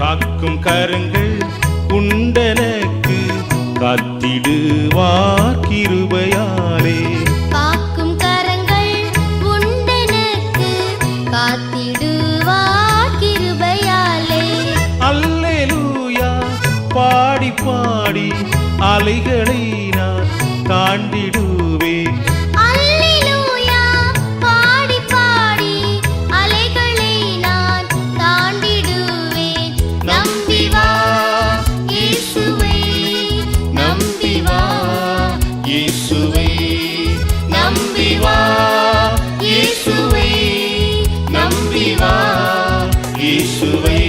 காக்கும் கரங்கள் உண்டனக்கு காத்திடுவார் கிருபையாலே. காக்கும் கரங்கள் உண்டனக்கு காத்திடுவார் கிருபையாலே. அல்லேலூயா பாடி பாடி அலைகளை நான் தாண்டிடுவேன். அல்லேலூயா பாடி பாடி அலைகளை நான் தாண்டிடுவேன். நம்பி வா இயேசுவை, நம்பி வா இயேசுவை நம்பி வா இயேசுவை, நம்பி வா இயேசுவை.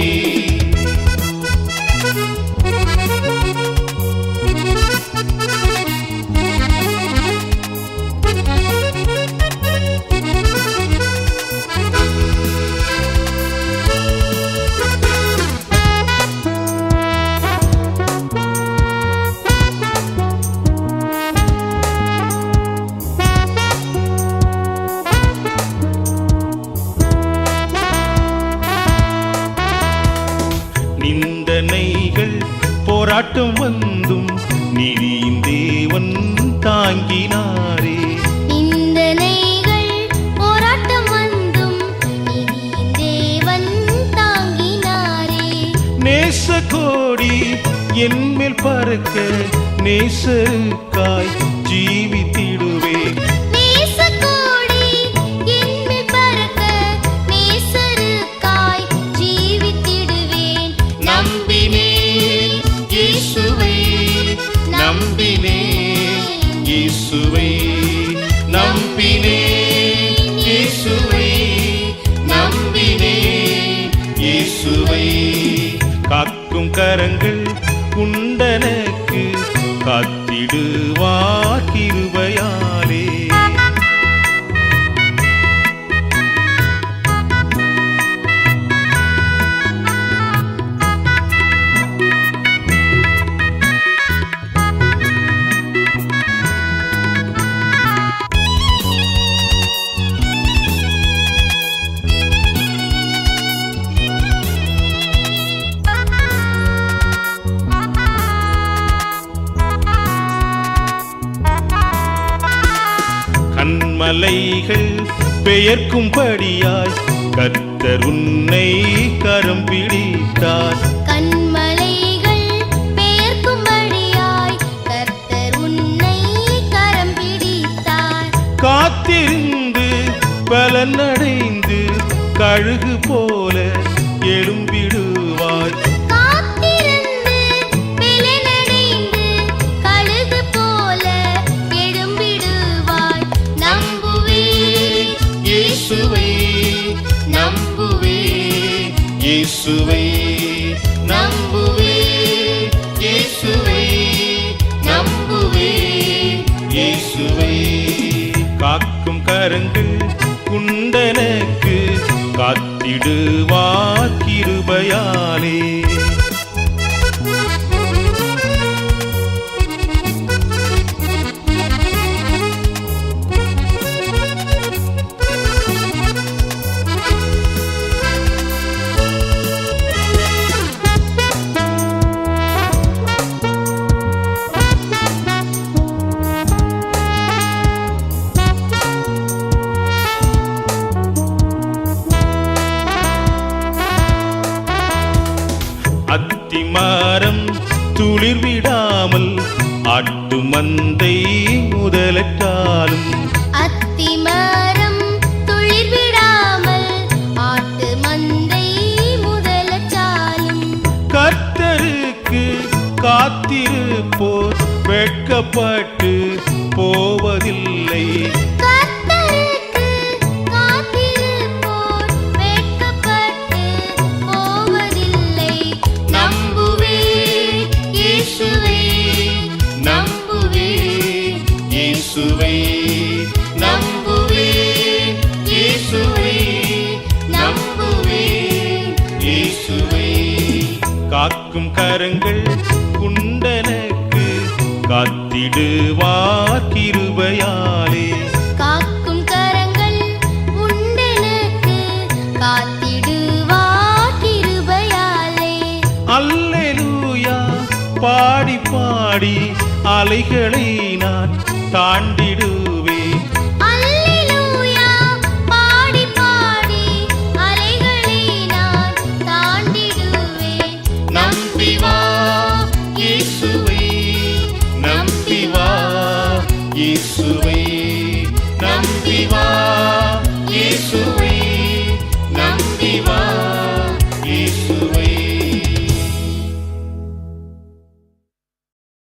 நிந்தனைகள் போராட்டம் வந்தும் நீதியின் தேவன் தாங்கினாரே. நிந்தனைகள் போராட்டம் வந்தும் நீதியின் தேவன் தாங்கினாரே. நேச கோடி என்மேல் பறக்க நேசருக்காய் ஜீவித்திடுவேன். நேசக்கோடி என்மேல் பறக்க நேசருக்காய் ஜீவித்திடுவேன். நம்பினேன் இயேசுவை, நம்பினேன் இயேசுவை, நம்பினேன் இயேசுவை, நம்பினேன் இயேசுவை. காக்கும் கரங்கள் உண்டனக்கு காத்திடுவார் கிருபையாலே. கண்மலைகள் பெயர்க்கும்படியாய் கர்த்தர் உன்னை கரம் பிடித்தார். கண்மலைகள் பெயர்க்கும்படியாய் கர்த்தர் உன்னை கரம் பிடித்தார். காத்திருந்து பலனடைந்து கழுகு போல எழும்பிடுவாய். காத்திருந்து பலனடைந்து கழுகு போல எழும்பிடுவாய். நம்புவேன் இயேசுவை, நம்புவேன் இயேசுவை, நம்புவேன் இயேசுவை, நம்புவேன் இயேசுவை. காக்கும் கரங்கள் உண்டனக்கு காத்திடுவார் கிருபையாலே. அத்திமரம் துளிர் விடாமல் ஆட்டு மந்தை முதலற்றாலும். அத்திமரம் துளிர் விடாமல் ஆட்டு மந்தை முதலற்றாலும். கர்த்தருக்கு காத்திருப்போர் வெட்கப்பட்டு போவதில்லை. கர்த்தருக்கு காத்திருப்போர் வெட்கப்பட்டு போவதில்லை. நம்புவேன் இயேசுவை, நம்புவேன் இயேசுவை, நம்புவேன் இயேசுவை, நம்புவேன் இயேசுவை. காக்கும் கரங்கள் உண்டனக்கு காத்திடுவார் கிருபையாலே. காக்கும் கரங்கள் உண்டெனக்கு காத்திடுவார் கிருபையாலே. அல்லேலூயா பாடி பாடி அலைகளை நான் தாண்டிடுவேன்.